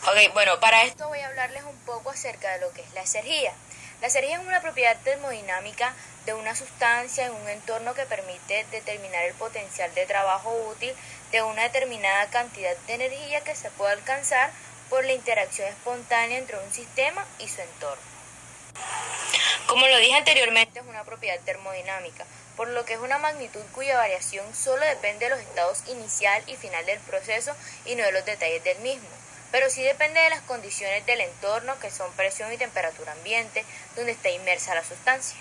Ok, bueno, para esto voy a hablarles un poco acerca de lo que es la exergía. La exergía es una propiedad termodinámica de una sustancia en un entorno que permite determinar el potencial de trabajo útil de una determinada cantidad de energía que se puede alcanzar por la interacción espontánea entre un sistema y su entorno. Como lo dije anteriormente, es una propiedad termodinámica, por lo que es una magnitud cuya variación solo depende de los estados inicial y final del proceso y no de los detalles del mismo, pero sí depende de las condiciones del entorno, que son presión y temperatura ambiente, donde está inmersa la sustancia.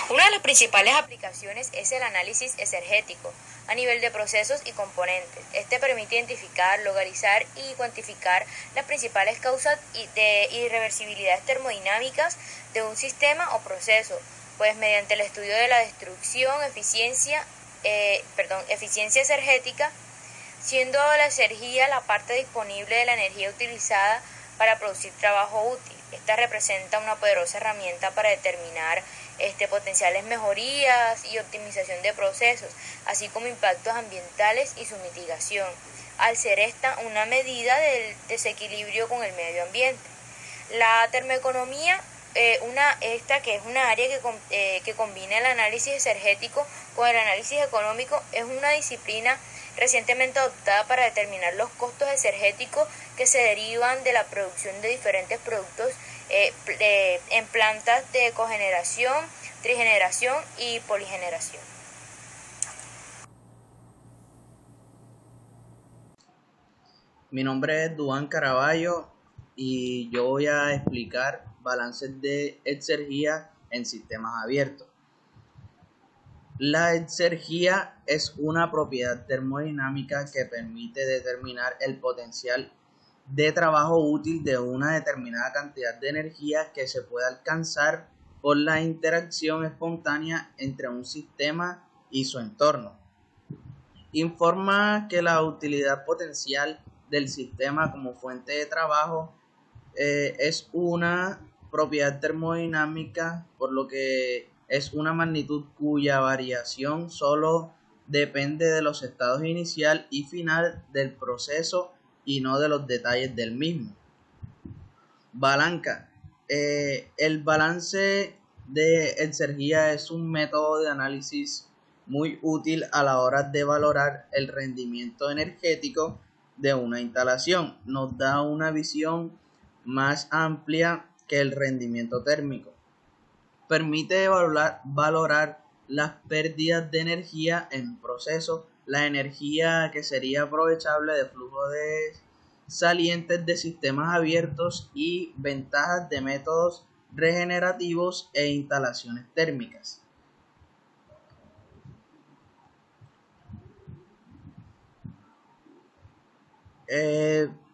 Una de las principales aplicaciones es el análisis exergético a nivel de procesos y componentes. Este permite identificar, localizar y cuantificar las principales causas de irreversibilidades termodinámicas de un sistema o proceso, pues mediante el estudio de la destrucción, eficiencia exergética, siendo la exergía la parte disponible de la energía utilizada para producir trabajo útil. Esta representa una poderosa herramienta para determinar potenciales mejorías y optimización de procesos, así como impactos ambientales y su mitigación, al ser esta una medida del desequilibrio con el medio ambiente. La termoeconomía, esta que es una área que combina el análisis exergético con el análisis económico, es una disciplina recientemente adoptada para determinar los costos exergéticos que se derivan de la producción de diferentes productos en plantas de cogeneración, trigeneración y poligeneración. Mi nombre es Duván Caraballo y yo voy a explicar balances de exergía en sistemas abiertos. La exergía es una propiedad termodinámica que permite determinar el potencial de trabajo útil de una determinada cantidad de energía que se puede alcanzar por la interacción espontánea entre un sistema y su entorno. Informa que la utilidad potencial del sistema como fuente de trabajo es una propiedad termodinámica, por lo que es una magnitud cuya variación solo depende de los estados inicial y final del proceso y no de los detalles del mismo. Balanca. El balance de exergía es un método de análisis muy útil a la hora de valorar el rendimiento energético de una instalación. Nos da una visión más amplia que el rendimiento térmico. Permite valorar las pérdidas de energía en un proceso, la energía que sería aprovechable de flujo de salientes de sistemas abiertos y ventajas de métodos regenerativos e instalaciones térmicas.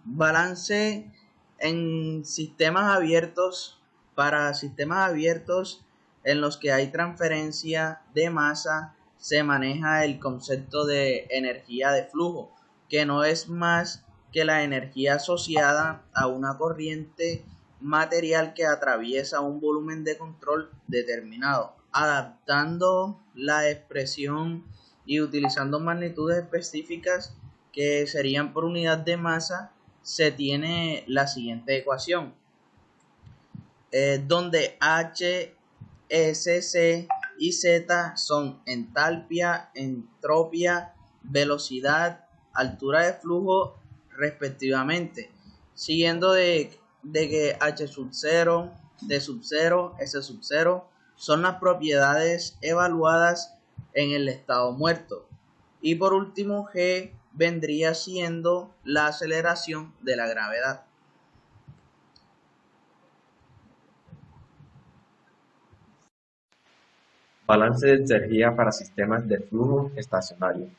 Balance en sistemas abiertos. Para sistemas abiertos en los que hay transferencia de masa, se maneja el concepto de energía de flujo, que no es más que la energía asociada a una corriente material que atraviesa un volumen de control determinado, adaptando la expresión y utilizando magnitudes específicas que serían por unidad de masa. Se tiene la siguiente ecuación, donde H, S, C y Z son entalpia, entropía, velocidad, altura de flujo respectivamente, siguiendo de que H sub 0, D sub 0, S sub 0 son las propiedades evaluadas en el estado muerto. Y por último, G vendría siendo la aceleración de la gravedad. Balance de energía para sistemas de flujo estacionario.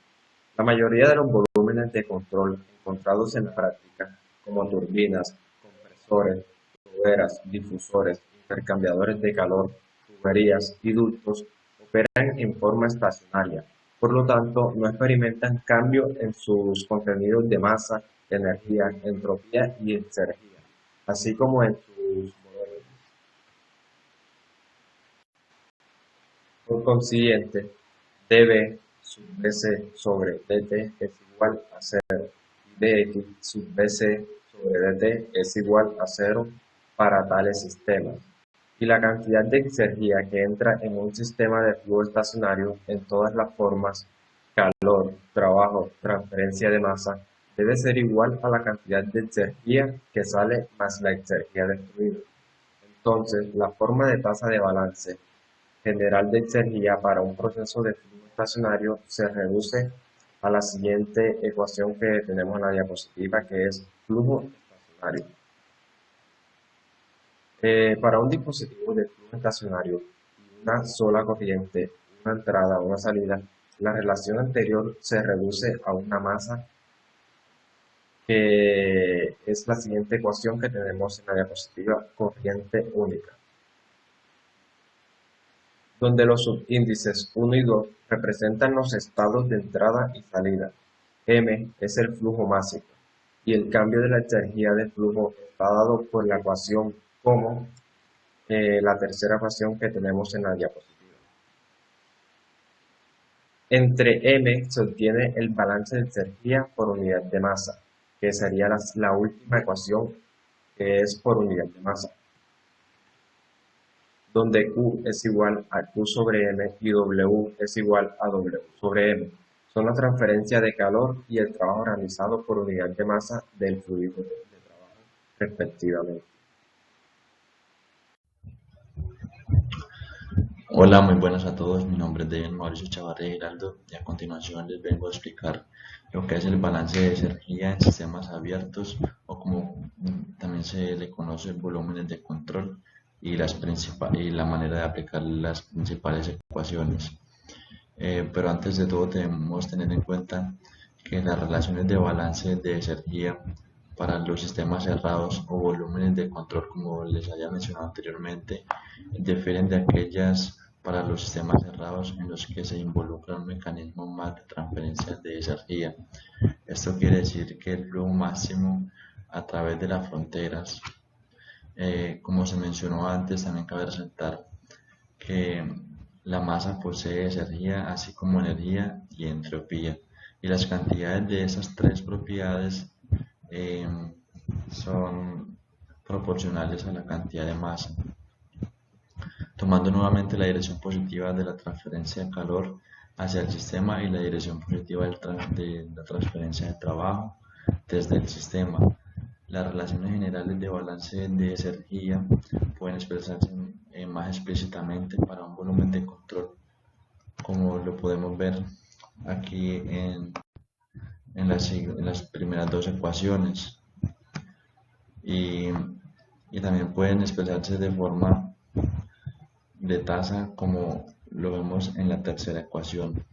La mayoría de los volúmenes de control encontrados en la práctica, como turbinas, compresores, tuberas, difusores, intercambiadores de calor, tuberías y ductos, operan en forma estacionaria. Por lo tanto, no experimentan cambio en sus contenidos de masa, energía, entropía y exergía, así como en sus modelos. Por consiguiente, dB sub BC sobre DT es igual a 0 y dx sub BC sobre DT es igual a 0 para tales sistemas. Y la cantidad de energía que entra en un sistema de flujo estacionario en todas las formas, calor, trabajo, transferencia de masa, debe ser igual a la cantidad de energía que sale más la energía del fluido. Entonces, la forma de tasa de balance general de energía para un proceso de flujo estacionario se reduce a la siguiente ecuación que tenemos en la diapositiva, que es flujo estacionario. Para un dispositivo de flujo estacionario y una sola corriente, una entrada o una salida, la relación anterior se reduce a una masa, que es la siguiente ecuación que tenemos en la diapositiva, corriente única, donde los subíndices 1 y 2 representan los estados de entrada y salida. M es el flujo máximo y el cambio de la energía de flujo está dado por la ecuación como la tercera ecuación que tenemos en la diapositiva. Entre M se obtiene el balance de energía por unidad de masa, que sería la última ecuación, que es por unidad de masa, donde Q es igual a Q sobre M y W es igual a W sobre M. Son la transferencia de calor y el trabajo realizado por unidad de masa del fluido de trabajo, respectivamente. Hola, muy buenas a todos. Mi nombre es David Mauricio Chavarría Giraldo y a continuación les vengo a explicar lo que es el balance de energía en sistemas abiertos, o como también se le conoce, volúmenes de control, y la manera de aplicar las principales ecuaciones. Pero antes de todo debemos tener en cuenta que las relaciones de balance de energía para los sistemas cerrados o volúmenes de control, como les había mencionado anteriormente, difieren de aquellas para los sistemas cerrados en los que se involucra un mecanismo más de transferencia de energía. Esto quiere decir que el flujo máximo a través de las fronteras, como se mencionó antes, también cabe resaltar que la masa posee energía, así como energía y entropía, y las cantidades de esas tres propiedades son proporcionales a la cantidad de masa. Tomando nuevamente la dirección positiva de la transferencia de calor hacia el sistema y la dirección positiva de la transferencia de trabajo desde el sistema, las relaciones generales de balance de energía pueden expresarse más explícitamente para un volumen de control, como lo podemos ver aquí en las primeras dos ecuaciones, y también pueden expresarse de forma de tasa, como lo vemos en la tercera ecuación.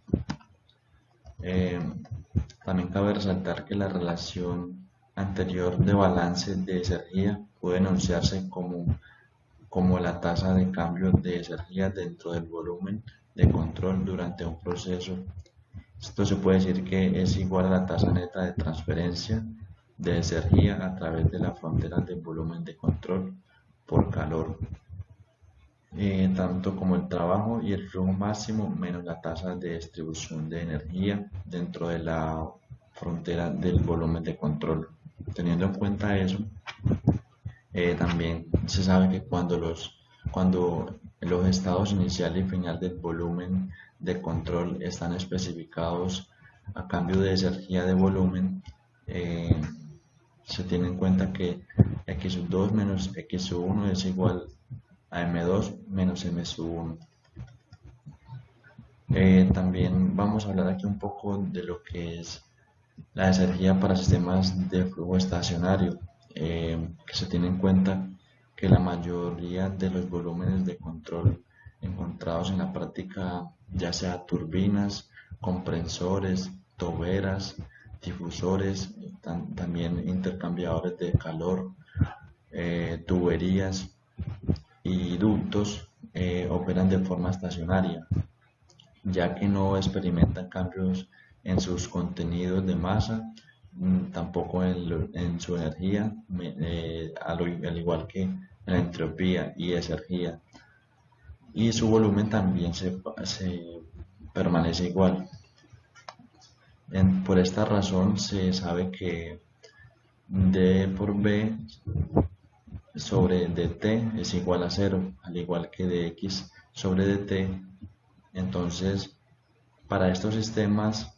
También cabe resaltar que la relación anterior de balance de energía puede enunciarse como la tasa de cambio de energía dentro del volumen de control durante un proceso. Esto se puede decir que es igual a la tasa neta de transferencia de energía a través de la frontera del volumen de control por calor, tanto como el trabajo y el flujo máximo menos la tasa de distribución de energía dentro de la frontera del volumen de control. Teniendo en cuenta eso, también se sabe que cuando los estados inicial y final del volumen de control están especificados a cambio de energía de volumen, se tiene en cuenta que x sub 2 menos x sub 1 es igual a m2 menos m sub 1. También vamos a hablar aquí un poco de lo que es la energía para sistemas de flujo estacionario, que se tiene en cuenta que la mayoría de los volúmenes de control encontrados en la práctica, ya sea turbinas, compresores, toberas, difusores, también intercambiadores de calor, tuberías y ductos, operan de forma estacionaria, ya que no experimentan cambios en sus contenidos de masa, tampoco en su energía, al igual que en la entropía y energía, y su volumen también se permanece igual. Por esta razón se sabe que d por b sobre dt es igual a cero, al igual que dx sobre dt. Entonces, para estos sistemas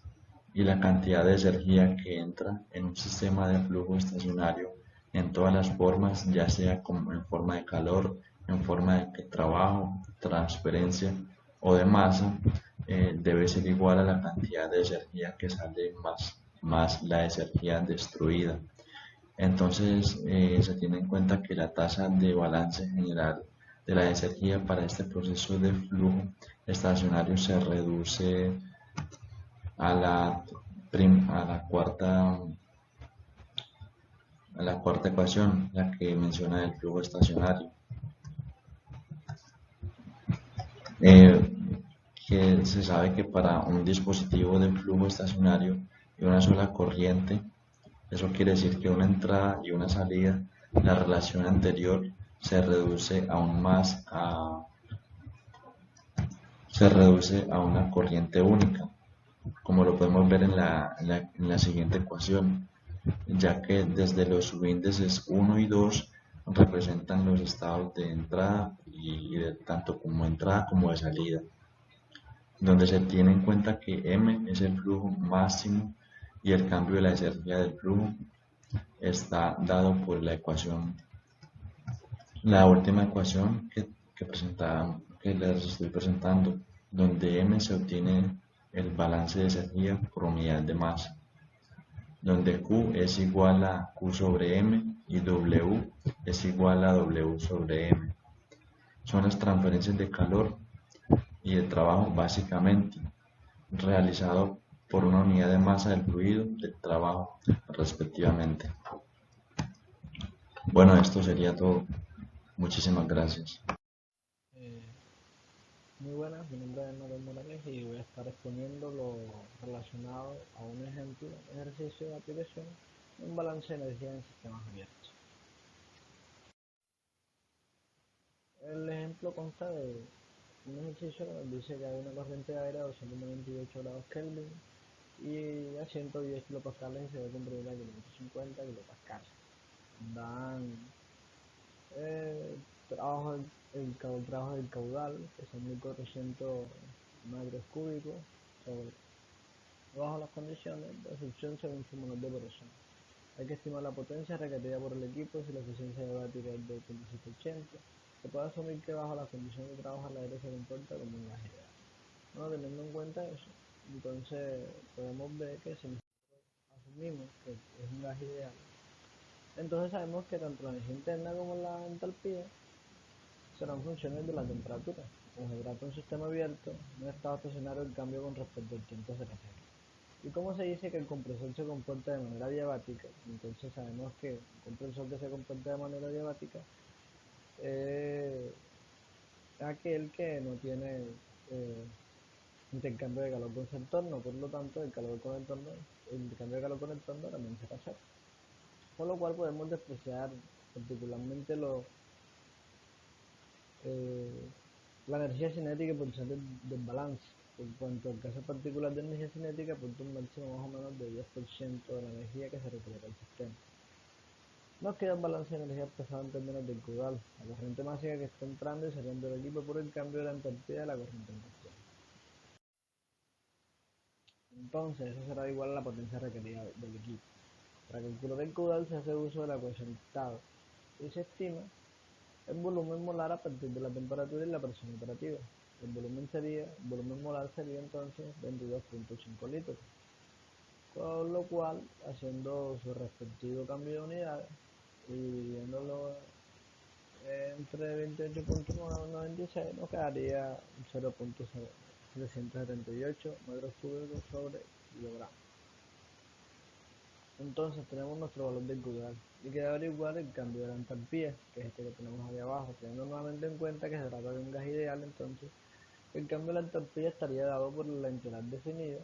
y la cantidad de energía que entra en un sistema de flujo estacionario en todas las formas, ya sea como en forma de calor, en forma de trabajo, transferencia o de masa, debe ser igual a la cantidad de energía que sale más la energía destruida. Entonces, se tiene en cuenta que la tasa de balance general de la energía para este proceso de flujo estacionario se reduce a la, a la cuarta ecuación, la que menciona el flujo estacionario, eh, que se sabe que para un dispositivo de flujo estacionario y una sola corriente, eso quiere decir que una entrada y una salida, la relación anterior se reduce aún más se reduce a una corriente única, como lo podemos ver en la siguiente ecuación, ya que desde los subíndices 1 y 2 representan los estados de entrada y de tanto como entrada como de salida, donde se tiene en cuenta que m es el flujo máximo y el cambio de la energía del flujo está dado por la ecuación, la última ecuación que les estoy presentando, donde m se obtiene el balance de energía por unidad de masa, donde Q es igual a Q sobre M y W es igual a W sobre M. Son las transferencias de calor y de trabajo básicamente, realizado por una unidad de masa del fluido del trabajo respectivamente. Bueno, esto sería todo. Muchísimas gracias. Muy buenas, mi nombre es Noel Morales y voy a estar exponiendo lo relacionado a un ejemplo, ejercicio de aplicación de un balance de energía en sistemas abiertos. El ejemplo consta de un ejercicio que nos dice que hay una corriente de aire a 298 grados Kelvin y a 110 kilopascales y se debe comprimir a 550 kilopascales. Dan trabajo trabajo del caudal, que son 1400 metros cúbicos bajo las condiciones de succión según su molar de presión. Hay que estimar la potencia requerida por el equipo si la eficiencia diabática es de 8780. Se puede asumir que bajo las condiciones de trabajo el aire se comporta como un gas ideal. Bueno, teniendo en cuenta eso, entonces podemos ver que si nosotros asumimos que es un gas ideal, entonces sabemos que tanto la energía interna como la entalpía serán funciones de la temperatura. Como se trata de un sistema abierto, no está estacionario el cambio con respecto al tiempo se refiere. Y como se dice que el compresor se comporta de manera diabática, entonces sabemos que un compresor que se comporta de manera diabática es aquel que no tiene intercambio de calor con su entorno, por lo tanto el intercambio de calor con el entorno también será cero. Por lo cual podemos despreciar particularmente la energía cinética y potencial del balance. En cuanto al caso particular de energía cinética, aporta un máximo más o menos de 10% de la energía que se requiere para el sistema. Nos queda un balance de energía expresado en términos del caudal, la corriente máxima que está entrando y saliendo del equipo por el cambio de la entalpía de la corriente en cuestión. Entonces, eso será igual a la potencia requerida del equipo. Para calcular el caudal se hace uso de la ecuación dictada y se estima el volumen molar a partir de la temperatura y la presión operativa. El volumen molar sería entonces 22.5 litros, con lo cual, haciendo su respectivo cambio de unidades y dividiéndolo entre 28.96 nos quedaría 0.778 metros cúbicos sobre kilogramos. Entonces tenemos nuestro valor del caudal y queda averiguar el cambio de la entalpía, que es este que tenemos ahí abajo, teniendo nuevamente en cuenta que se trata de un gas ideal. Entonces el cambio de la entalpía estaría dado por la integral definida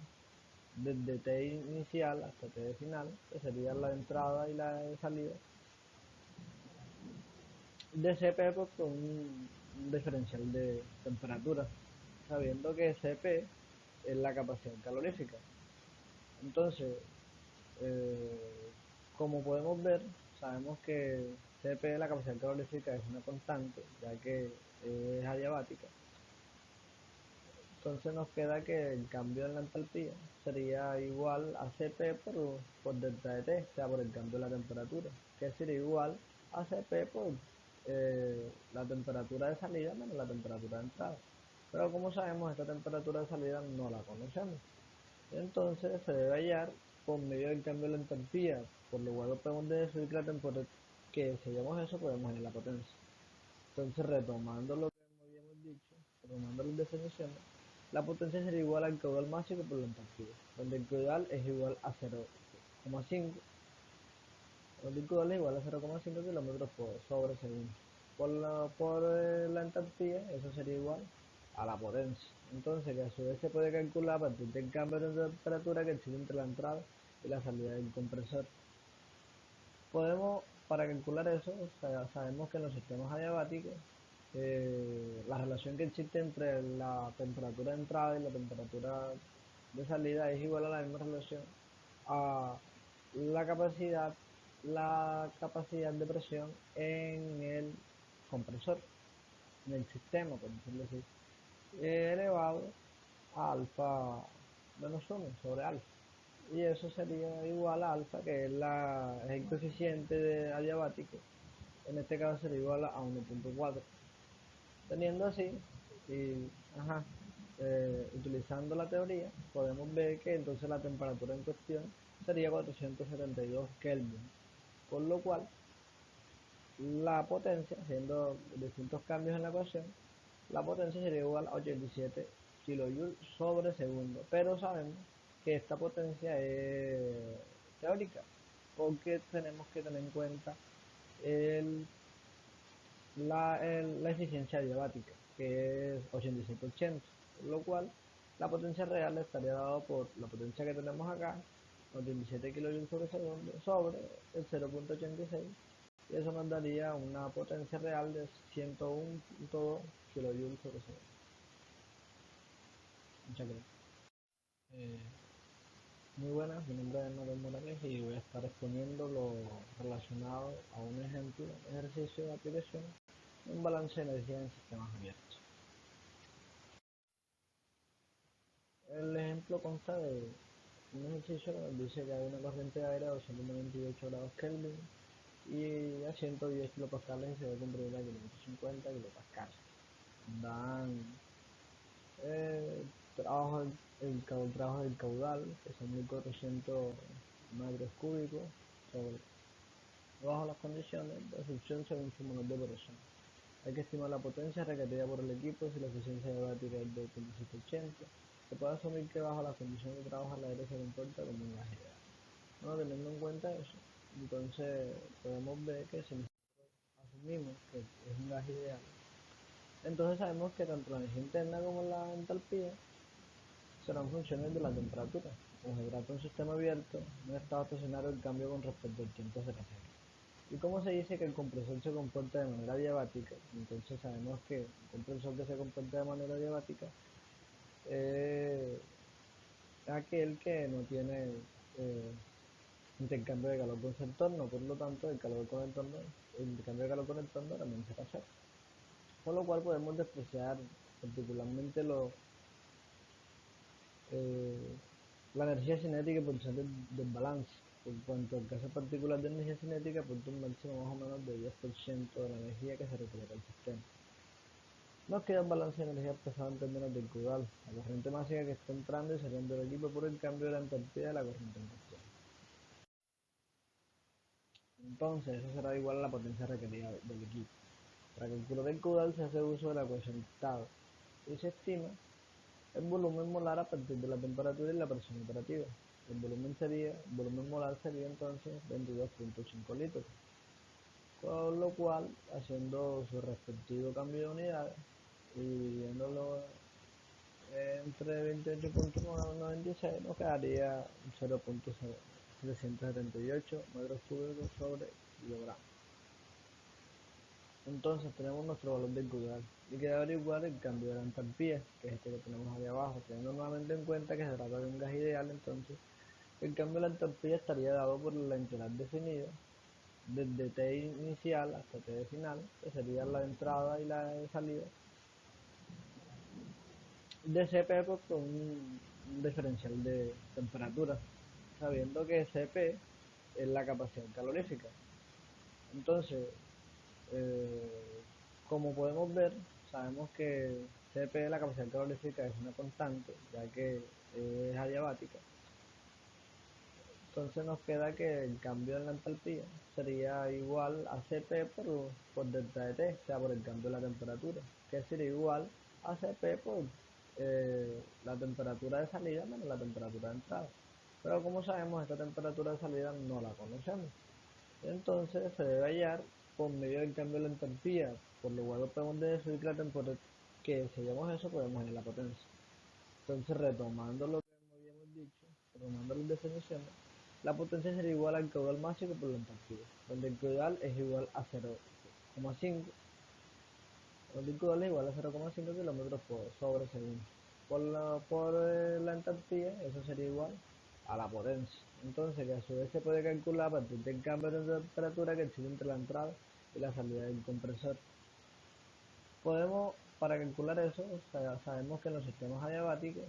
desde T inicial hasta T de final, que sería la de entrada y la de salida de Cp por un diferencial de temperatura, sabiendo que Cp es la capacidad calorífica. Entonces, como podemos ver, sabemos que Cp, la capacidad calorífica, es una constante, ya que es adiabática. Entonces nos queda que el cambio en la entalpía sería igual a Cp por delta de T, o sea, por el cambio de la temperatura, que sería igual a Cp por la temperatura de salida menos la temperatura de entrada. Pero como sabemos, esta temperatura de salida no la conocemos. Entonces se debe hallar por medio del cambio de la entalpía, por lo cual podemos deducir que la temperatura, que si hallamos eso podemos hallar la potencia. Entonces, retomando lo que habíamos dicho, retomando las definiciones, la potencia sería igual al caudal máximo por la entalpía, donde el caudal es igual a 0,5, donde el caudal es igual a 0,5 kilómetros sobre segundo. Por la entalpía, eso sería igual a la potencia. Entonces, que a su vez se puede calcular a partir del cambio de temperatura que existe entre la entrada y la salida del compresor. Para calcular eso, sabemos que en los sistemas adiabáticos, la relación que existe entre la temperatura de entrada y la temperatura de salida es igual a la misma relación a la capacidad de presión en el compresor, en el sistema, por decirlo así, elevado a alfa menos 1 sobre alfa. Y eso sería igual a alfa, que es el coeficiente adiabático. En este caso sería igual a 1,4. Teniendo así, y, utilizando la teoría, podemos ver que entonces la temperatura en cuestión sería 472 Kelvin, por lo cual la potencia, haciendo distintos cambios en la ecuación, la potencia sería igual a 87 kJ sobre segundo, pero sabemos que esta potencia es teórica, porque tenemos que tener en cuenta el, la eficiencia adiabática, que es 8780, por lo cual la potencia real estaría dada por la potencia que tenemos acá, 87 kJ sobre segundo, sobre el 0,86, y eso nos daría una potencia real de 101,2 kJ sobre segundo. Muchas gracias. Muy buenas, mi nombre es Manuel Morales y voy a estar exponiendo lo relacionado a un ejemplo, ejercicio de aplicación de un balance de energía en sistemas abiertos. El ejemplo consta de un ejercicio que nos dice que hay una corriente de aire a 298 grados Kelvin y a 110 kilopascales y se debe comprimir a 550 kilopascales. Dan trabajo del caudal, que son 1400 metros cúbicos bajo las condiciones de succión según su monoide de presión. Hay que estimar la potencia requerida por el equipo si la eficiencia diabática es de 8780. Se puede asumir que bajo las condiciones de trabajo el aire se comporta como un gas ideal. Bueno, teniendo en cuenta eso, entonces podemos ver que si asumimos que es un gas ideal, entonces sabemos que tanto la energía interna como la entalpía serán funciones de la temperatura. Como se trata de un sistema abierto, en un estado estacionario el cambio con respecto al tiempo será cero. Y como se dice que el compresor se comporta de manera adiabática, entonces sabemos que un compresor que se comporta de manera adiabática es aquel que no tiene intercambio de calor con su entorno, por lo tanto el intercambio de calor con el entorno también será cero. Por lo cual podemos despreciar particularmente la energía cinética por ser del balance. En cuanto al caso particular de energía cinética, aporta un máximo más o menos de 10% de la energía que se requiere al sistema. Nos queda un balance de energía expresado en términos del caudal, la corriente máxima que está entrando y saliendo del equipo por el cambio de la entalpía de la corriente en cuestión. Entonces, eso será igual a la potencia requerida del equipo. Para calcular el caudal se hace uso de la ecuación octava y se estima el volumen molar a partir de la temperatura y la presión operativa. El volumen molar sería entonces 22,5 litros, con lo cual, haciendo su respectivo cambio de unidades y dividiéndolo entre 28,96 nos quedaría 0,778 metros cúbicos sobre kilogramo. Entonces tenemos nuestro valor del caudal y queda averiguar el cambio de la entalpía, que es este que tenemos ahí abajo, teniendo nuevamente en cuenta que se trata de un gas ideal. Entonces El cambio de la entropía estaría dado por la integral definida desde T inicial hasta T de final, que sería la de entrada y la de salida, de Cp por un diferencial de temperatura, sabiendo que Cp es la capacidad calorífica. Entonces, como podemos ver, sabemos que Cp, la capacidad calorífica, es una constante, ya que es adiabática. Entonces nos queda que el cambio en la entalpía sería igual a Cp por delta de T, o sea, por el cambio de la temperatura, que sería igual a Cp por la temperatura de salida menos la temperatura de entrada. Pero como sabemos, esta temperatura de salida no la conocemos. Entonces se debe hallar por medio del cambio de la entalpía, por lo cual podemos decir que la temperatura, que si hallamos eso podemos hallar la potencia. Entonces, retomando lo que habíamos dicho, retomando las definiciones, la potencia sería igual al caudal máximo por la entalpía, donde el caudal es igual a 0,5, donde el caudal es igual a 0,5 kilómetros sobre segundo. Por la entalpía, eso sería igual a la potencia. Entonces, que a su vez se puede calcular a partir del cambio de temperatura que existe entre la entrada y la salida del compresor. Para calcular eso, sabemos que en los sistemas adiabáticos,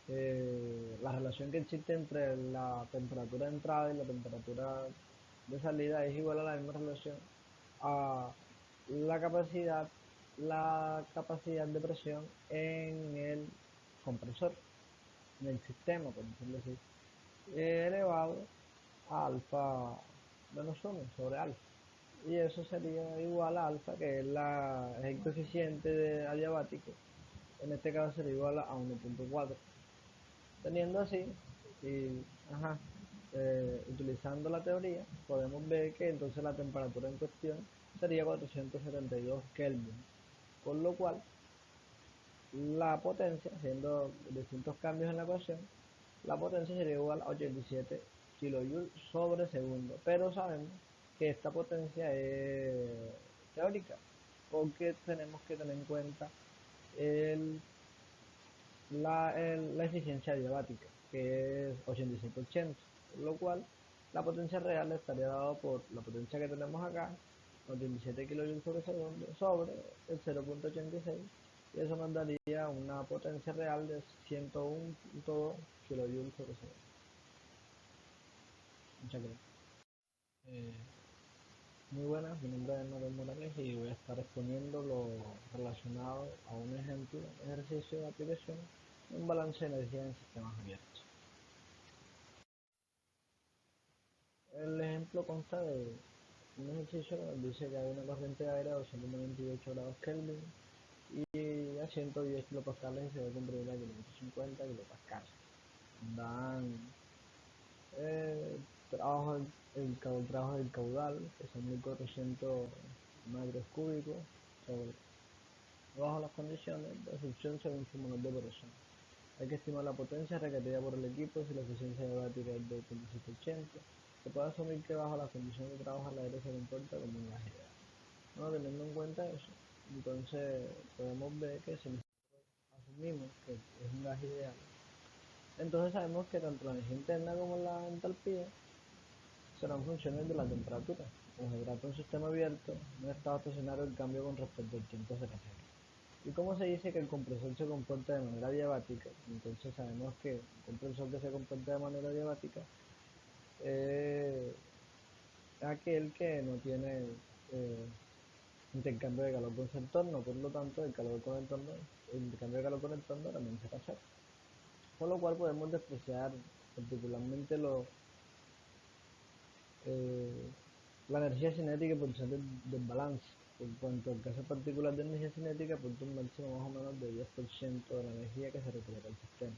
la relación que existe entre la temperatura de entrada y la temperatura de salida es igual a la misma relación a la capacidad de presión en el compresor, en el sistema, por decirlo así, elevado a alfa menos 1 sobre alfa. Y eso sería igual a alfa, que es el coeficiente adiabático. En este caso sería igual a 1,4. Teniendo así, y, utilizando la teoría, podemos ver que entonces la temperatura en cuestión sería 472 Kelvin, por lo cual la potencia, haciendo distintos cambios en la ecuación, la potencia sería igual a 87 kJ sobre segundo, pero sabemos que esta potencia es teórica, porque tenemos que tener en cuenta el, la eficiencia adiabática, que es 8780, por lo cual la potencia real estaría dada por la potencia que tenemos acá, 87 kJ sobre segundo, sobre el 0,86, y eso nos daría una potencia real de 101,2 kJ sobre segundo. Muchas gracias. Eh, Muy buenas, mi nombre es Manuel Morales y voy a estar exponiendo lo relacionado a un ejercicio de aplicación de un balance de energía en sistemas abiertos. El ejemplo consta de un ejercicio que nos dice que hay una corriente de aire a 298 grados Kelvin y a 110 kilopascales y se debe comprimir a 550 kilopascales. Dan trabajo del caudal, que son 1400 metros cúbicos bajo las condiciones de succión según su molar de presión. Hay que estimar la potencia requerida por el equipo si la eficiencia diabática es de 8780. Se puede asumir que bajo las condiciones de trabajo el aire se comporta como un gas ideal. Bueno, teniendo en cuenta eso, entonces podemos ver que si asumimos que es un gas ideal, entonces sabemos que tanto la energía interna como la entalpía serán funciones de la temperatura. Como se trata de un sistema abierto, no estado estacionario el cambio con respecto al tiempo será cero. Y como se dice que el compresor se comporta de manera adiabática, entonces sabemos que un compresor que se comporta de manera adiabática es aquel que no tiene intercambio de calor con su entorno, por lo tanto el intercambio de calor con el entorno también será cero. Por lo cual podemos despreciar particularmente eh, la energía cinética por ser del balance. En cuanto al caso particular de energía cinética, apunta un máximo más o menos de 10% de la energía que se requiere para el sistema.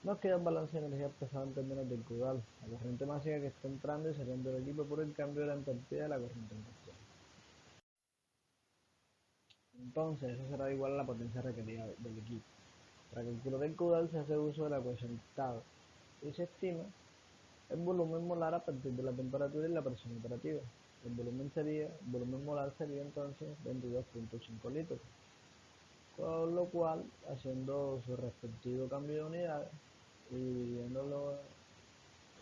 Nos queda un balance de energía expresado en términos del caudal, la corriente máxima que está entrando y saliendo del equipo por el cambio de la entalpía de la corriente en cuestión. Entonces, eso será igual a la potencia requerida del equipo. Para calcular el caudal se hace uso de la ecuación octava y se estima el volumen molar a partir de la temperatura y la presión operativa. El volumen molar sería entonces 22,5 litros, con lo cual, haciendo su respectivo cambio de unidades y dividiéndolo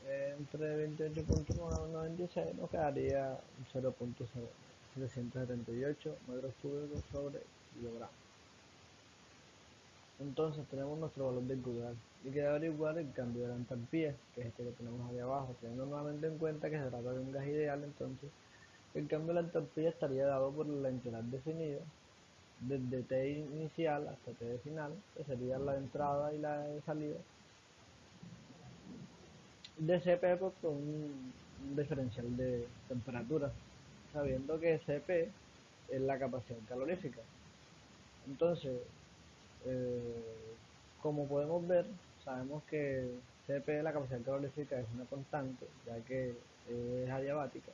entre 28.96 nos quedaría 0.778 metros cúbicos sobre kilogramo. Entonces tenemos nuestro valor del caudal y queda averiguar el cambio de la entalpía, que es este que tenemos ahí abajo, teniendo nuevamente en cuenta que se trata de un gas ideal. Entonces el cambio de la entalpía estaría dado por la integral definida desde T inicial hasta T de final, que sería la de entrada y la de salida, de Cp por un diferencial de temperatura, sabiendo que Cp es la capacidad calorífica. Entonces, eh, como podemos ver, sabemos que Cp, la capacidad calorífica, es una constante, ya que es adiabática.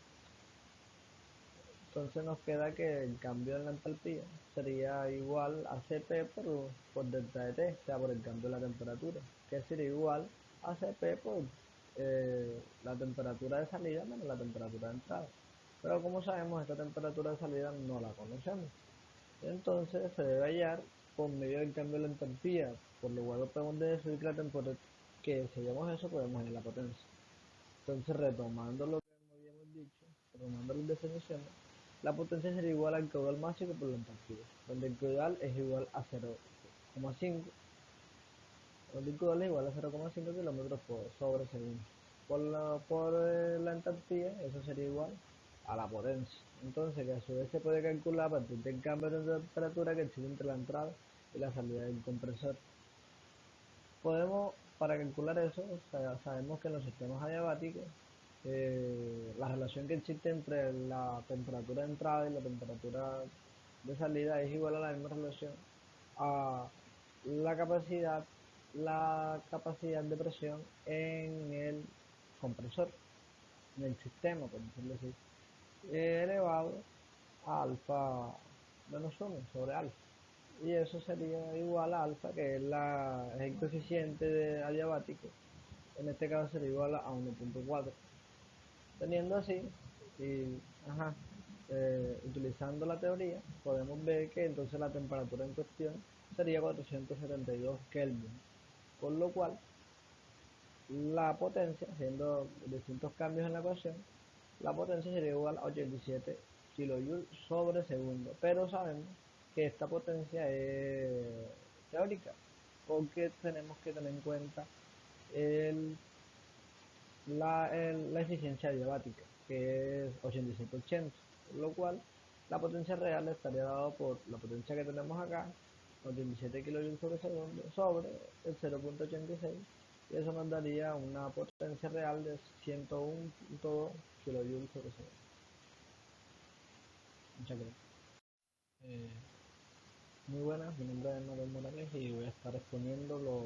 Entonces nos queda que el cambio en la entalpía sería igual a Cp por delta de T, o sea, por el cambio de la temperatura, que sería igual a Cp por la temperatura de salida menos la temperatura de entrada. Pero como sabemos, esta temperatura de salida no la conocemos. Entonces se debe hallar por medio del cambio de la entalpía, por lo cual podemos decir que la temperatura, que si hallamos eso podemos hallar la potencia. Entonces, retomando lo que habíamos dicho, retomando las definiciones, la potencia sería igual al caudal máximo por la entalpía, donde el caudal es igual a 0,5, donde el caudal es igual a 0,5 kilómetros sobre segundo. Por la entalpía, eso sería igual a la potencia. Entonces, que a su vez se puede calcular a partir del cambio de temperatura que existe entre la entrada y la salida del compresor. Para calcular eso, sabemos que en los sistemas adiabáticos, la relación que existe entre la temperatura de entrada y la temperatura de salida es igual a la misma relación a la capacidad de presión en el compresor, en el sistema, por decirlo así, elevado a alfa menos 1 sobre alfa. Y eso sería igual a alfa, que es el coeficiente adiabático. En este caso sería igual a 1.4. Teniendo así, y, utilizando la teoría, podemos ver que entonces la temperatura en cuestión sería 472 Kelvin, por lo cual la potencia, haciendo distintos cambios en la ecuación, la potencia sería igual a 87 kJ sobre segundo, pero sabemos que esta potencia es teórica, porque tenemos que tener en cuenta el, la eficiencia adiabática, que es 8780, por lo cual la potencia real estaría dada por la potencia que tenemos acá, 87 kJ sobre segundo, sobre el 0.86, y eso nos daría una potencia real de 101.2 kJ sobre segundo. Muchas gracias. Muy buenas, mi nombre es Manuel Morales y voy a estar exponiendo lo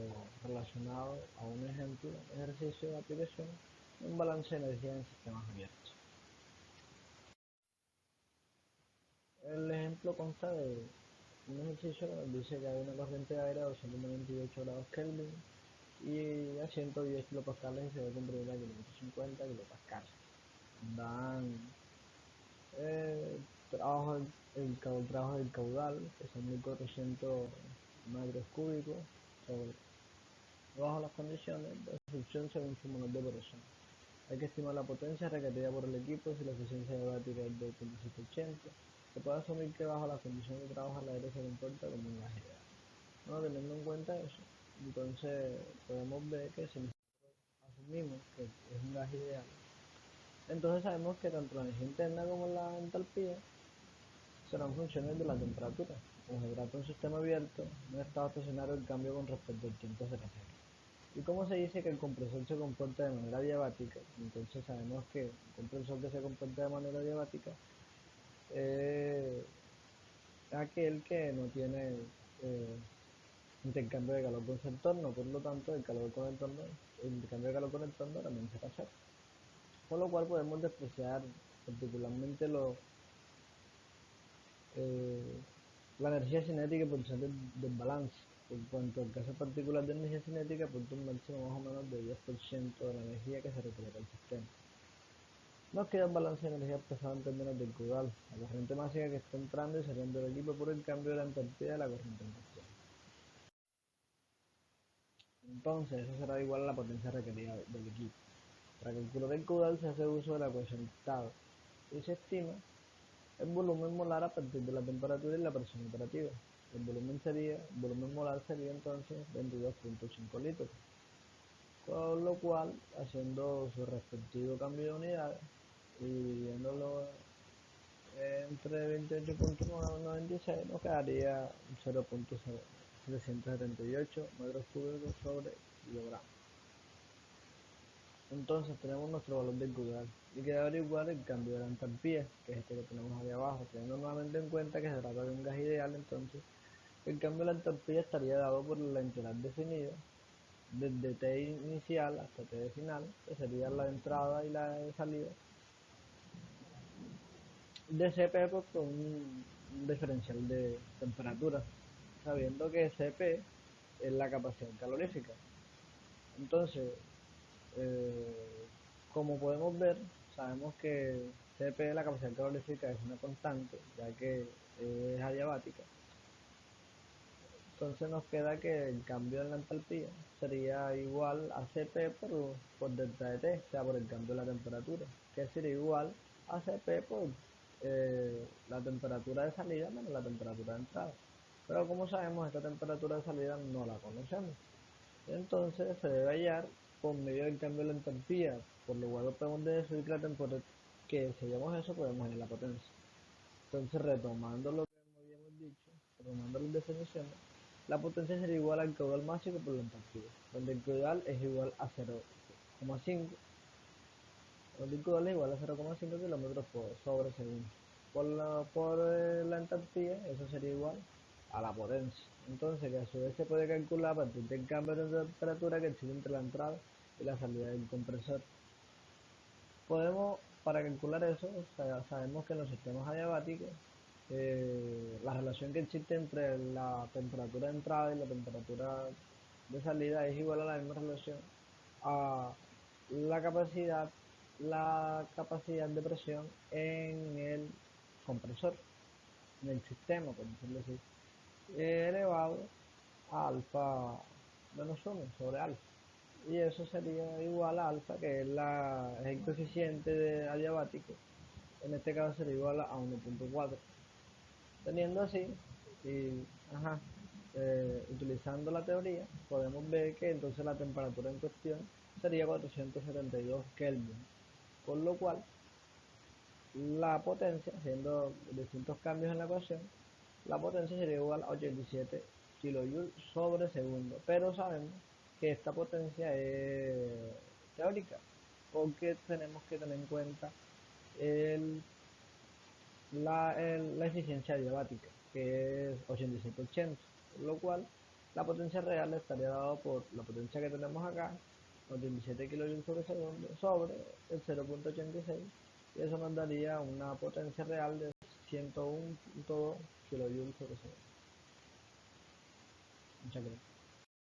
relacionado a un ejercicio de aplicación de un balance de energía en sistemas abiertos. El ejemplo consta de un ejercicio donde dice que hay una corriente de aire a 298 grados Kelvin y a 110 kilopascales y se debe comprimir a 550 kilopascales. Dan trabajo trabajo del caudal, que son 1400 metros cúbicos, bajo las condiciones de succión según su molar de presión. Hay que estimar la potencia requerida por el equipo si la eficiencia diabática es de 2780. Se puede asumir que bajo las condiciones de trabajo el aire se comporta como un gas ideal. Bueno, teniendo en cuenta eso, entonces podemos ver que si asumimos que es un gas ideal, entonces sabemos que tanto la energía interna como la entalpía serán funciones de la temperatura. Como se trata de un sistema abierto, no estado estacionario el cambio con respecto al tiempo se refiere. Y como se dice que el compresor se comporta de manera adiabática, entonces sabemos que un compresor que se comporta de manera adiabática es aquel que no tiene intercambio de calor con su entorno, por lo tanto el intercambio de calor con el entorno también será cero. Con lo cual podemos despreciar particularmente eh, la energía cinética por ser del balance. En cuanto al caso particular de energía cinética, apunta un máximo más o menos de 10% de la energía que se requiere para el sistema. Nos queda el balance de energía expresado en términos del caudal, la corriente máxima que está entrando y saliendo del equipo por el cambio de la entalpía de la corriente en cuestión. Entonces, eso será igual a la potencia requerida del equipo. Para calcular el caudal se hace uso de la ecuación octava y se estima el volumen molar a partir de la temperatura y la presión operativa. El volumen molar sería entonces 22.5 litros, con lo cual, haciendo su respectivo cambio de unidades y dividiéndolo entre 28.96 nos quedaría 0.778 metros cúbicos sobre kilogramos. Entonces tenemos nuestro valor del caudal y queda averiguar el cambio de la entalpía, que es este que tenemos ahí abajo, teniendo nuevamente en cuenta que se trata de un gas ideal. Entonces el cambio de la entalpía estaría dado por la integral definida desde T inicial hasta T de final, que sería la de entrada y la de salida, de Cp por un diferencial de temperatura, sabiendo que Cp es la capacidad calorífica. Entonces, como podemos ver, sabemos que Cp, la capacidad calorífica, es una constante, ya que es adiabática. Entonces nos queda que el cambio en la entalpía sería igual a Cp por delta de T, o sea, por el cambio de la temperatura, que sería igual a Cp por la temperatura de salida menos la temperatura de entrada. Pero como sabemos, esta temperatura de salida no la conocemos. Entonces se debe hallar por medio del cambio de la entalpía, por lo cual podemos decir que la temperatura, que si hallamos eso podemos hallar la potencia. Entonces, retomando lo que habíamos dicho, retomando las definiciones, la potencia sería igual al caudal máximo por la entalpía, donde el caudal es igual a 0,5, donde el caudal es igual a 0,5 kilómetros sobre segundo. Por la entalpía, eso sería igual a la potencia. Entonces, que a su vez se puede calcular a partir del cambio de temperatura que existe entre la entrada y la salida del compresor. Para calcular eso, sabemos que en los sistemas adiabáticos, la relación que existe entre la temperatura de entrada y la temperatura de salida es igual a la misma relación a la capacidad de presión en el compresor, en el sistema, por decirlo así, elevado a alfa menos 1 sobre alfa. Y eso sería igual a alfa, que es el coeficiente adiabático. En este caso sería igual a 1.4. Teniendo así, y utilizando la teoría, podemos ver que entonces la temperatura en cuestión sería 472 Kelvin, con lo cual la potencia, haciendo distintos cambios en la ecuación, la potencia sería igual a 87 kJ sobre segundo, pero sabemos que esta potencia es teórica, porque tenemos que tener en cuenta la eficiencia adiabática, que es 8780, por lo cual la potencia real estaría dada por la potencia que tenemos acá, 87 kJ sobre segundo, sobre el 0.86, y eso nos daría una potencia real de 101.2 kJ sobre segundo. Muchas gracias.